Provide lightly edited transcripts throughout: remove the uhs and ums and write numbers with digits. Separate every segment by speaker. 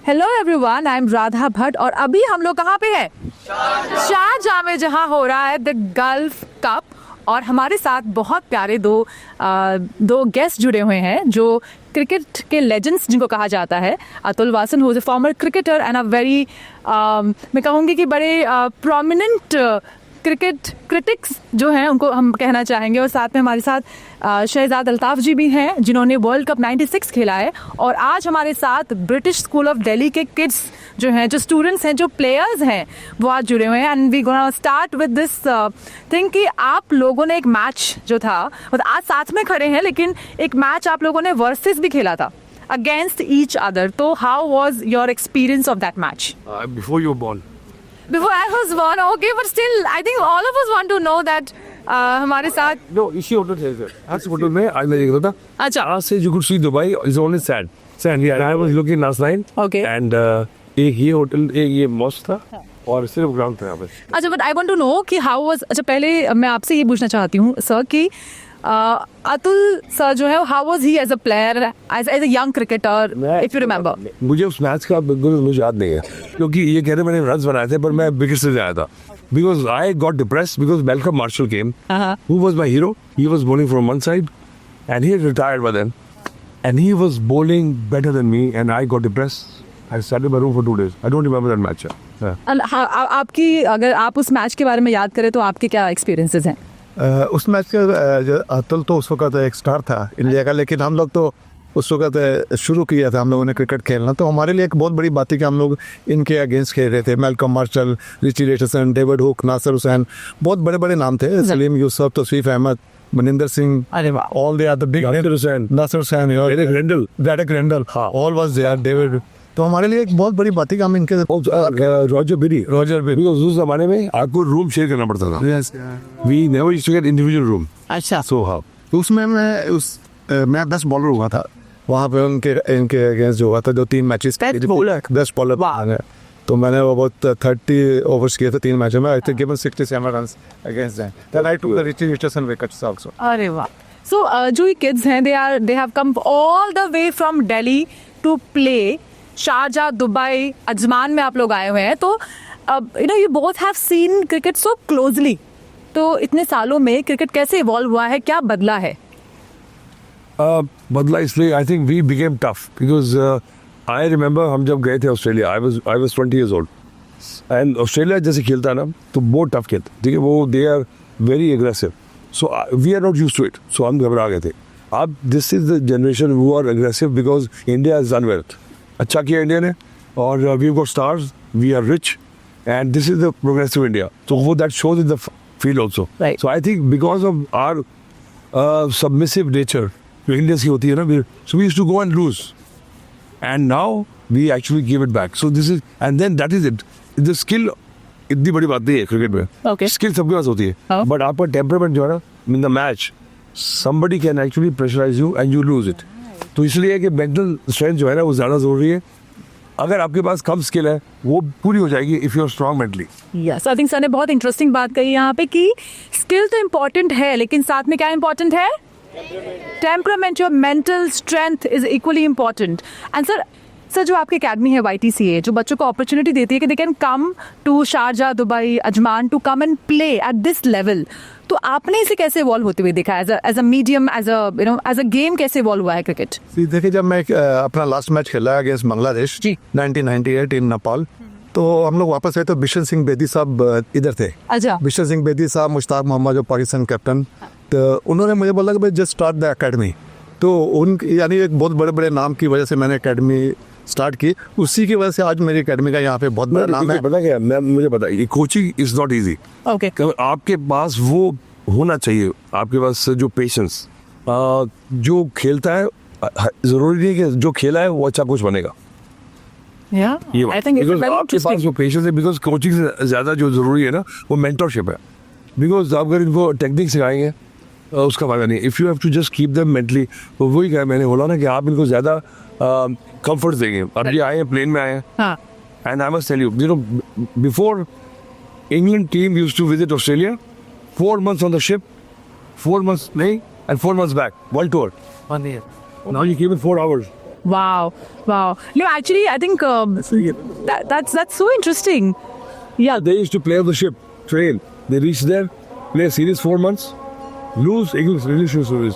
Speaker 1: Hello everyone, I am Radha Bhatt और अभी हम लोग कहाँ पे हैं? शारजाह में, जहाँ हो रहा है द गल्फ कप। और हमारे साथ बहुत प्यारे दो गेस्ट जुड़े हुए हैं जो क्रिकेट के लेजेंड्स जिनको कहा जाता है। Atul Vasan who is a former cricketer and a very मैं कहूँगी कि बड़े प्रोमिनेंट क्रिकेट क्रिटिक्स जो हैं उनको हम कहना चाहेंगे। और साथ में हमारे साथ शहजाद अल्ताफ़ जी भी हैं जिन्होंने वर्ल्ड कप 96 खेला है। और आज हमारे साथ ब्रिटिश स्कूल ऑफ दिल्ली के किड्स जो हैं, जो स्टूडेंट्स हैं, जो प्लेयर्स हैं, वो आज जुड़े हुए हैं। And we gonna start with this thing कि आप लोगों ने एक मैच जो था, मतलब आज साथ में खड़े हैं लेकिन एक मैच आप लोगों ने वर्सेस भी खेला था अगेंस्ट ईच अदर। तो how was your experience of that match?
Speaker 2: Before you were born.
Speaker 1: Before I was born, okay, but still, I think all of us want to know that हमारे साथ।
Speaker 2: No, इसी hotel थे sir. आज hotel में आज मैं देखा था।
Speaker 1: अच्छा।
Speaker 2: आज से you could see Dubai is only sand. Sand, yeah. And I was looking last night.
Speaker 1: Okay.
Speaker 2: And एक ये होटल, एक ये मॉस्क था और सिर्फ ग्राउंड था यहाँ पे।
Speaker 1: अच्छा, but I want to know कि हाउ वाज। अच्छा, पहले मैं आपसे ये पूछना चाहती हूँ सर कि अतुल सर जो है, how was he as a player, as a young cricketer, if you remember?
Speaker 2: मुझे उस मैच का बिल्कुल मुझे याद नहीं है क्योंकि ये कह रहे मैंने रन्स बनाए थे पर मैं विकेट से आया था। Because I got depressed because Malcolm Marshall came, who was my hero. He was bowling from one side, and he had retired by then, and he was bowling better than me, and I got depressed. I sat in my room for 2 days. I don't remember that match.
Speaker 1: आपकी, अगर आप उस match के बारे में याद करें तो आपके क्या एक्सपीरियंसेस हैं?
Speaker 3: उस मैच का अतुल तो उस वक्त एक स्टार था इंडिया का, लेकिन हम लोग तो उस वक्त शुरू किया था हम लोगों ने क्रिकेट खेलना। तो हमारे लिए एक बहुत बड़ी बात थी कि हम लोग इनके अगेंस्ट खेल रहे थे। Malcolm Marshall, Richie Richardson, David Hookes, Nasser Hussain, बहुत बड़े बड़े नाम थे। Salim Yousuf, Tauseef Ahmed, Maninder Singh, all they are the big. Nasser Hussain, Derek Randall, all was there, David. तो हमारे लिए एक बहुत बड़ी बात थी कि हम इनके
Speaker 2: रॉजर बेरी उस जमाने में आपको रूम शेयर करना पड़ता था। We never used to get individual room.
Speaker 1: अच्छा।
Speaker 2: सो हाउ
Speaker 3: उसमें मैं 10 बॉलर हुआ था वहाँ पे, इनके अगेंस्ट जो हुआ था, जो 3 मैचेस 10 बॉलर। तो मैंने वो बहुत 30 ओवर्स किए थे 3 मैचों में। I think given 67 runs against them. Then I took the Richie Richardson wickets also.
Speaker 1: अरे वाह। सो जो ये किड्स हैं, they have come all the way from Delhi to play Sharjah, Dubai, Ajman में आप लोग आए हुए हैं। तो you know, you both have seen cricket so closely. तो इतने सालों में क्रिकेट कैसे इवॉल्व हुआ है, क्या बदला है?
Speaker 2: बदला इसलिए I think we became tough because I remember हम जब गए थे Australia, I was 20 years old and Australia जैसे खेलता है ना तो बहुत टफ खेलता, ठीक है, वो they are very aggressive. So we are not used to it, so हम घबरा गए थे। अब this is the generation who are aggressive because India is done well. अच्छा किया इंडिया ने, और we got stars, we are rich and this is the progressive India. So वो that shows in the field also.
Speaker 1: Right.
Speaker 2: So I think because of our submissive nature, जो Indians की होती है ना, so we used to go and lose, and now we actually give it back. So this is, and then that is it. The skill इतनी बड़ी बात नहीं है क्रिकेट में।
Speaker 1: Okay.
Speaker 2: Skill सबके पास होती है,
Speaker 1: हाँ.
Speaker 2: but आपका temperament जो है ना, in the match, somebody can actually pressurize you and you lose it. तो इसलिए कि mental strength जो है ना वो ज़्यादा ज़रूरी है। अगर आपके पास कम स्किल है वो पूरी हो जाएगी if you are strong mentally.
Speaker 1: Yes, I think sir ने बहुत इंटरेस्टिंग बात कही यहाँ पे कि स्किल तो इम्पोर्टेंट है लेकिन साथ में क्या इम्पोर्टेंट है? Temperament. Your mental strength is equally important. And sir जो आपकी अकेडमी है YTCA, जो बच्चों को अपॉर्चुनिटी देती है कि they can come to Sharjah, Dubai, Ajman to come and play at this level, तो आपने इसे कैसे इवॉल्व होते हुए देखा? As a medium, as a game कैसे इवॉल्व हुआ है क्रिकेट?
Speaker 3: देखिए, जब मैं अपना लास्ट मैच खेला अगेंस्ट बांग्लादेश 1998 इन नेपाल, तो हम लोग वापस आए तो बिशन सिंह बेदी साहब इधर थे।
Speaker 1: अच्छा।
Speaker 3: बिशन सिंह बेदी साहब, मुश्ताक मोहम्मद जो पाकिस्तान कैप्टन, तो उन्होंने मुझे बोला कि भाई जस्ट स्टार्ट द अकेडमी। तो उन यानी एक बहुत बड़े बड़े नाम की वजह से मैंने अकेडमी स्टार्ट की। उसी की वजह से आज मेरी अकेडमी का यहाँ पे बहुत बड़ा नाम है।
Speaker 2: पता क्या, मुझे पता है, coaching is not easy.
Speaker 1: Okay.
Speaker 2: आपके पास वो होना चाहिए, आपके पास जो पेशेंस, जो खेलता है जरूरी नहीं कि जो खेला है वो अच्छा कुछ बनेगा।
Speaker 1: आई थिंक
Speaker 2: आपके पास जो पेशेंस है, बिकॉज कोचिंग से ज्यादा जो जरूरी है ना वो मेंटरशिप है। बिकॉज आप अगर इनको टेक्निक सिखाएंगे उसका फायदा नहीं। If you have to just keep them mentally, तो वही कहा मैंने बोला ना कि आप इनको ज्यादा कंफर्ट देंगे। अब ये आए हैं, प्लेन में आए हैं, and I must tell you know, before England team used to visit Australia 4 months on the ship, 4 months playing, and 4 months back, world tour.
Speaker 1: 1 year.
Speaker 2: Now you came in 4 hours.
Speaker 1: Wow, wow. No, actually, I think that's so interesting. Yeah.
Speaker 2: They used to play on the ship, train. They reach there, play a series 4 months, lose English relations series.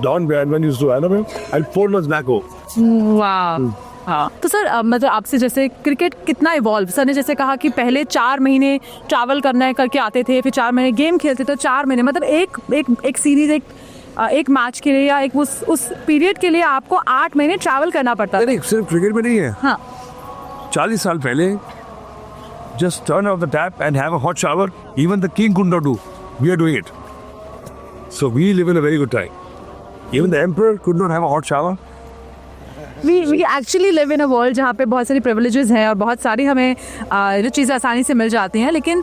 Speaker 2: Don Bradman used to anime and 4 months back home.
Speaker 1: वाह हाँ तो sir मतलब आपसे जैसे cricket कितना evolve sir ने जैसे कहा कि पहले 4 महीने ट्रैवल करना है करके आते थे फिर 4 महीने गेम खेलते थे 4 महीने मतलब एक सीरीज एक मैच के लिए या एक उस पीरियड के लिए आपको 8 महीने ट्रैवल करना पड़ता था
Speaker 2: नहीं सिर्फ क्रिकेट में नहीं है
Speaker 1: हाँ
Speaker 2: 40 साल पहले just turn off the tap and have a hot shower. Even the king could not do. We are doing it. So we live in a very good time. Even the emperor could not have a hot shower.
Speaker 1: We actually live in a world जहाँ पे बहुत सारी privileges हैं और बहुत सारी हमें जो चीज़ें आसानी से मिल जाती हैं लेकिन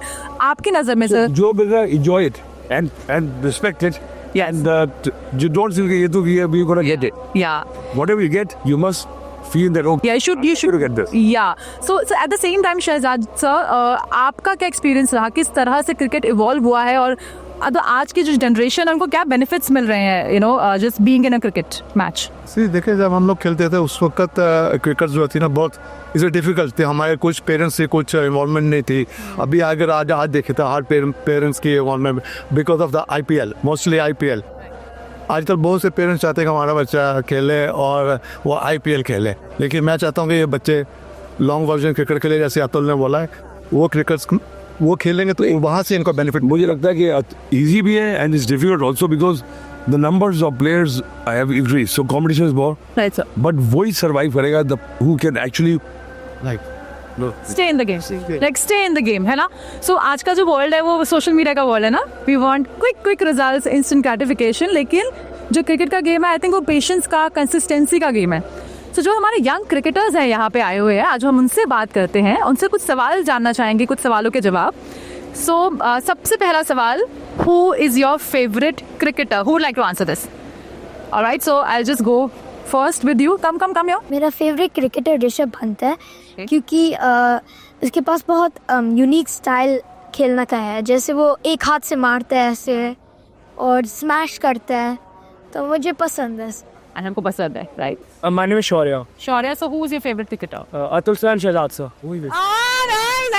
Speaker 1: आपकी नज़र में सर
Speaker 2: जो मिल enjoy it and respect it.
Speaker 1: Yes.
Speaker 2: And you don't think ये तो you're gonna get it.
Speaker 1: yeah
Speaker 2: Whatever you get, you must feel that okay.
Speaker 1: Yeah, you should
Speaker 2: get this.
Speaker 1: Yeah. So at the same time, Shahzad sir, आपका क्या experience रहा किस तरह से cricket evolve हुआ है और आज की जो जनरेशन है उनको क्या बेनिफिट्स मिल रहे हैं just being in a cricket match
Speaker 3: देखिए जब हम लोग खेलते थे उस वक्त क्रिकेट जो थी ना बहुत इसे डिफिकल्ट थी हमारे कुछ पेरेंट्स से कुछ इन्वॉल्वमेंट नहीं थी अभी अगर आज देखे तो हर पेरेंट्स की involvement because of the IPL mostly IPL आजकल बहुत से पेरेंट्स चाहते हैं कि हमारा बच्चा खेले और वो IPL खेले लेकिन मैं चाहता हूँ कि ये बच्चे लॉन्ग वर्जन क्रिकेट खेले जैसे अतुल ने बोला है वो खेलेंगे तो वहाँ से इनको बेनिफिट
Speaker 2: मुझे लगता है कि इजी भी है and it's difficult also because the numbers of players I have increase so competition is more
Speaker 1: right sir
Speaker 2: but वही सर्वाइव करेगा the who can actually like
Speaker 1: stay in the game like stay in the game है ना सो आज का जो world है वो social media का वर्ल्ड है ना we want quick results instant gratification लेकिन जो क्रिकेट का गेम है आई थिंक वो पेशेंस का कंसिस्टेंसी का गेम है सो जो हमारे यंग क्रिकेटर्स हैं यहाँ पे आए हुए हैं आज हम उनसे बात करते हैं उनसे कुछ सवाल जानना चाहेंगे कुछ सवालों के जवाब सो सबसे पहला सवाल who is your favourite cricketer who would like to answer this alright so I will just go first with you come your
Speaker 4: मेरा फेवरेट क्रिकेटर ऋषभ पंत है क्योंकि उसके पास बहुत यूनिक स्टाइल खेलने का है जैसे वो एक हाथ से मारता है ऐसे और स्मैश करता है तो मुझे पसंद है
Speaker 1: एंड हमको पसंद है right
Speaker 5: My name is Shaurya.
Speaker 1: Shaurya, so who is your favorite cricketer?
Speaker 5: Atul sir and Shehzad sir.
Speaker 1: Nice.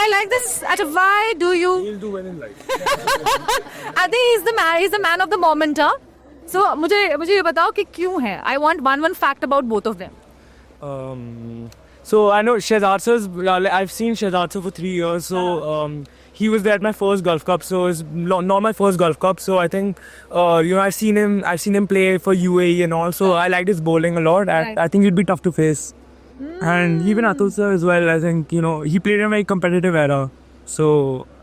Speaker 1: I like this. Why do you?
Speaker 2: he'll do well in life
Speaker 1: I think he's the man. He's the man of the moment, huh? So मुझे ये बताओ कि क्यों है? I want one fact about both of them.
Speaker 5: So I know Shehzad sir's. I've seen Shehzad sir for 3 years. So he was there at my first Gulf Cup. So it's not my first Gulf Cup. So I think I've seen him play for UAE and all. So I liked his bowling a lot.
Speaker 1: Right.
Speaker 5: I think he'd be tough to face. And even Atul sir as well. I think he played in a very competitive era. So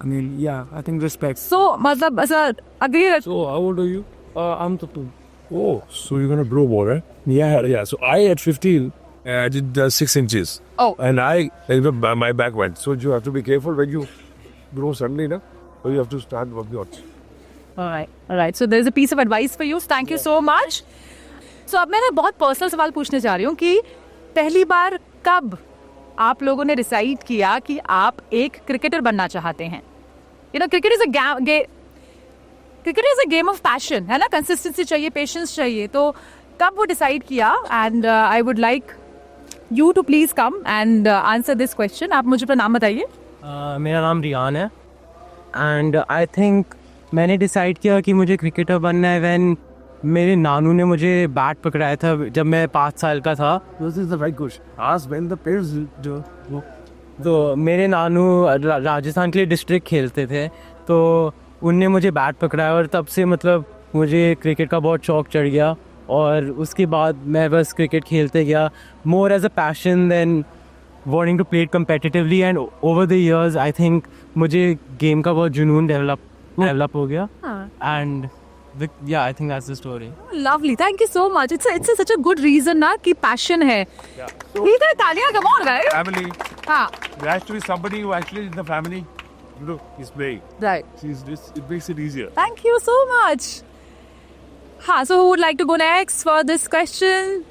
Speaker 5: I mean, yeah, I think respect.
Speaker 1: So मतलब ऐसा agree that
Speaker 2: so how old are you
Speaker 5: I'm Tutu.
Speaker 2: oh so you're gonna grow more right yeah so I at 15 I did 6 inches
Speaker 1: Oh.
Speaker 2: and my back went so you have to be careful when you grow suddenly na so you have to start with the odds
Speaker 1: all right. So there is a piece of advice for you. Thank you so much. So अब मैं ना बहुत personal सवाल पूछने जा रही हूँ कि पहली बार कब आप लोगों ने डिसाइड किया कि आप एक क्रिकेटर बनना चाहते हैं cricket is a game of passion है ना कंसिस्टेंसी चाहिए पेशेंस चाहिए तो कब वो डिसाइड किया and I would like you to please come and answer this question आप मुझे अपना नाम बताइए
Speaker 5: मेरा नाम रियान है एंड आई थिंक मैंने डिसाइड किया कि मुझे क्रिकेटर बनना है व्हेन मेरे नानू ने मुझे बैट पकड़ाया था जब मैं 5 साल का था
Speaker 2: this is the right question ask when the parents
Speaker 5: तो मेरे नानू राजस्थान के लिए डिस्ट्रिक्ट खेलते थे तो उनने मुझे बैट पकड़ाया और तब से मतलब मुझे क्रिकेट का बहुत शौक चढ़ गया और उसके बाद मैं बस क्रिकेट खेलते गया more as a passion then wanting to play it competitively and over the years I think मुझे गेम का बहुत जुनून डेवलप हो गया and yeah I think that's the story.
Speaker 1: Lovely, thank you so much. It's such a good reason ना कि passion है. इधर तालियां come on guys.
Speaker 2: family
Speaker 1: हाँ.
Speaker 2: there has to be somebody who actually in the family is playing
Speaker 1: Right.
Speaker 2: it makes it easier
Speaker 1: Thank you so much. हाँ, so who would like to go next for this question?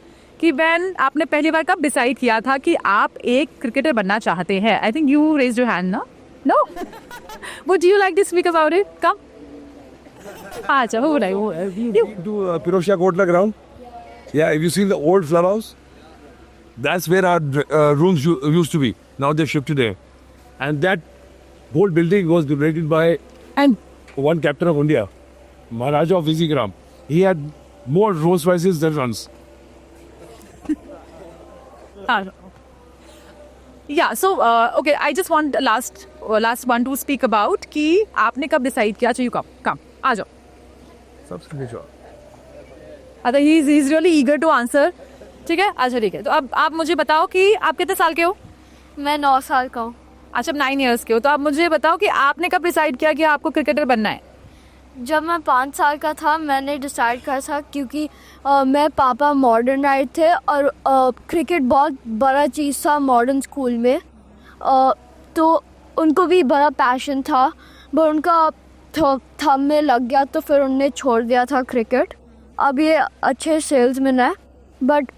Speaker 1: कि when आपने पहली बार कब decide किया था कि आप एक क्रिकेटर बनना चाहते हैं? I think you raised your hand, no? No? Would you like to speak about it? Come. अच्छा, who would I?
Speaker 2: to Pirosha Kotla ground yeah have you seen the old clubhouse That's where our rooms used to be. Now they've shifted there. And that whole building was donated by
Speaker 1: And
Speaker 2: one captain of India, Maharaja of Vizigram. He had more Rolls Royces than runs.
Speaker 1: Yeah, so okay, I just want last one to speak about कि आपने कब decide किया चाहिए कम आ जाओ.
Speaker 2: सबसे नीचे.
Speaker 1: अच्छा, he is really eager to answer. ठीक है, अच्छा ठीक है. तो अब आप मुझे बताओ कि आप कितने साल के हो?
Speaker 4: मैं 9 साल का हूँ.
Speaker 1: अच्छा, 9 years के हो. तो आप मुझे बताओ कि आपने कब डिसाइड किया कि आपको क्रिकेटर बनना है?
Speaker 4: जब मैं 5 साल का था मैंने डिसाइड करा था क्योंकि मैं पापा मॉडर्न राइड थे और क्रिकेट बहुत बड़ा चीज़ था मॉडर्न स्कूल में. तो उनको भी बड़ा पैशन था पर उनका थंब में लग गया तो फिर उनने छोड़ दिया था क्रिकेट. अब ये अच्छे सेल्समैन है बट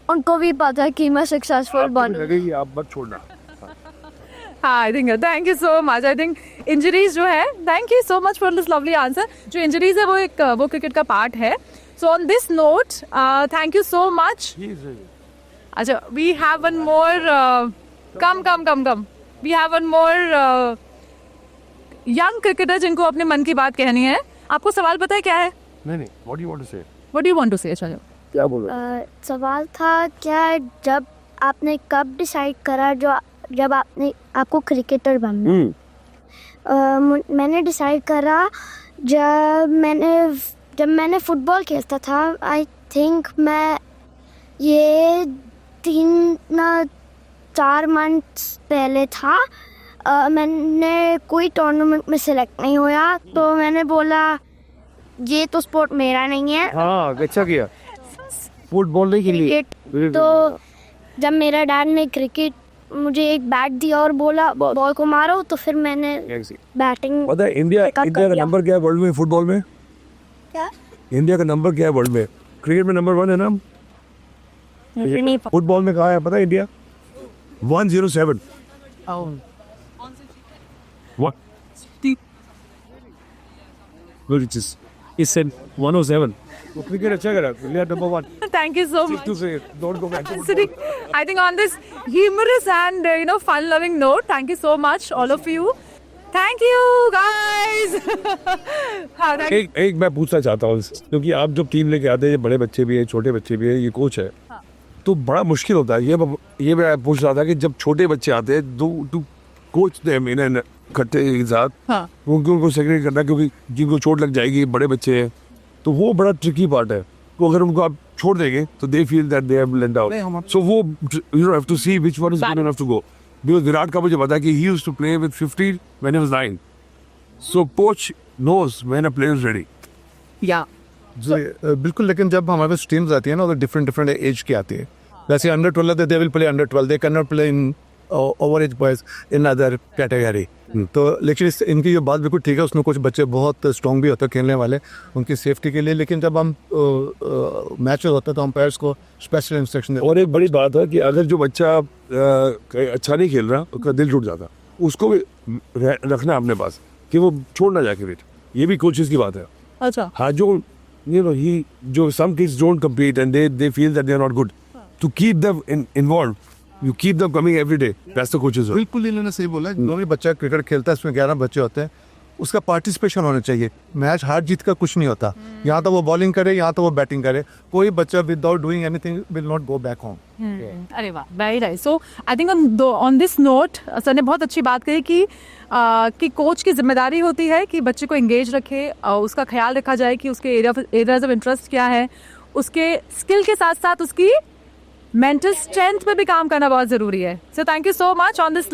Speaker 4: उनको भी पता है कि मैं सक्सेसफुल बनूँ.
Speaker 2: लगेगी आप मत छोड़ना.
Speaker 1: हाँ, I think thank you so much. I think injuries जो है, thank you so much for this lovely answer. जो इंजरीज है वो क्रिकेट का पार्ट है. So on this note thank you so much. अच्छा, we have one more. Come we have one more young cricketer जिनको अपने मन की बात कहनी है. आपको सवाल पता है क्या है?
Speaker 2: नहीं. What do you want to say?
Speaker 1: What do you want to say? अच्छा,
Speaker 2: क्या बोल रहे?
Speaker 4: सवाल था क्या जब आपने कब डिसाइड करा जब आपको क्रिकेटर बनना? मैंने डिसाइड करा जब मैंने फुटबॉल खेलता था. आई थिंक मैं ये 3-4 मंथ्स पहले था. मैंने कोई टूर्नामेंट में सिलेक्ट नहीं हुआ तो मैंने बोला ये तो स्पोर्ट मेरा नहीं है.
Speaker 2: हाँ, अच्छा किया. फुटबॉल नहीं खेली.
Speaker 4: क्रिकेट. तो जब मेरा डैड ने क्रिकेट मुझे एक बैट दिया और बोला बॉल को मारो तो फिर मैंने बैटिंग.
Speaker 2: पता है इंडिया का नंबर क्या है वर्ल्ड में फुटबॉल में?
Speaker 4: क्या?
Speaker 2: इंडिया का नंबर क्या है वर्ल्ड में? क्रिकेट में नंबर 1 है ना.
Speaker 4: नहीं पता.
Speaker 2: फुटबॉल में कहाँ है पता है? इंडिया 107. What? Well, it's 107. वो क्रिकेट अच्छा करा. India number 1.
Speaker 1: Thank you so much.
Speaker 2: To say, don't go back to
Speaker 1: Sitting, I think on this humorous and fun-loving note, thank you so much, all of you. Thank you, guys. हाँ, thank you.
Speaker 2: एक मैं पूछना चाहता हूँ क्योंकि आप जब team लेके आते हैं, बड़े बच्चे भी हैं, छोटे बच्चे भी हैं, ये कोच है, तो बड़ा मुश्किल होता है. ये मैं पूछ रहा था कि जब छोटे बच्चे आते हैं तो कोच देम इन इकट्ठे एक साथ,
Speaker 1: हाँ.
Speaker 2: उनको सेग्रीगेट करना क्योंकि जिनको चोट लग जाएगी, बड़े बच्चे हैं, तो वो बड़ा ट्रिकी पार्ट है. तो अगर उनको आप छोड़ देंगे तो they feel that they have let out. So वो you have to see which one is good enough to go. Because Virat का मुझे पता है कि he used to play with 15 when he was 9. So coach knows when a player is ready.
Speaker 1: Yeah.
Speaker 3: बिल्कुल. लेकिन जब हमारे पास टीम्स आती है ना, तो डिफरेंट एज की आती है. जैसे under 12 they will play under 12. They can not play in over age boys in other category. तो लेकिन इनकी ये बात बिल्कुल ठीक है. उसमें कुछ बच्चे बहुत स्ट्रॉन्ग भी होते हैं खेलने वाले उनकी सेफ्टी के लिए. लेकिन जब हम मैच होता है तो अंपायर्स को स्पेशल इंस्ट्रक्शन देते हैं.
Speaker 2: और एक बड़ी बात है कि अगर जो बच्चा अच्छा नहीं खेल रहा, उसका दिल टूट जाता, उसको भी रखना अपने पास कि वो छोड़ ना जाके फिर. ये भी कोचेस की बात है.
Speaker 1: अच्छा.
Speaker 2: हाँ, जो some kids don't compete and they feel that they are not good, to keep them involved, you keep them coming every day. That's the coach's role.
Speaker 3: बिल्कुल इन्होंने सही बोला. जो भी बच्चा क्रिकेट खेलता है उसमें 11 बच्चे होते हैं, उसका पार्टिसिपेशन होना चाहिए. मैच हार जीत का कुछ नहीं होता. यहाँ तो वो बॉलिंग करे, यहाँ तो वो बैटिंग करे. कोई बच्चा without doing anything will not go back home.
Speaker 1: अरे वाह, very nice. So I think on this note sir ने बहुत अच्छी बात कही कि कोच की जिम्मेदारी होती है कि बच्चे को एंगेज रखे, उसका ख्याल रखा जाए कि उसके एरियाज ऑफ इंटरेस्ट क्या है, उसके स्किल के साथ साथ उसकी मेंटल स्ट्रेंथ पे भी काम करना बहुत ज़रूरी है. So thank you so much. On this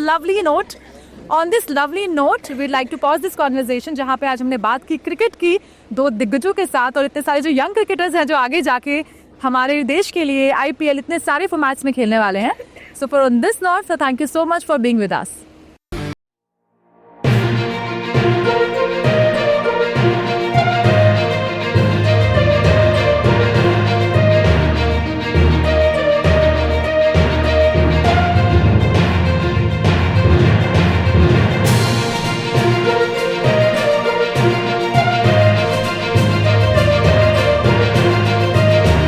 Speaker 1: lovely note we'd like to pause this conversation, जहाँ पे आज हमने बात की क्रिकेट की 2 दिग्गजों के साथ और इतने सारे जो यंग क्रिकेटर्स हैं जो आगे जाके हमारे देश के लिए IPL इतने सारे फॉर्मेट्स में खेलने वाले हैं. So for on this note, so thank you so much for being with us.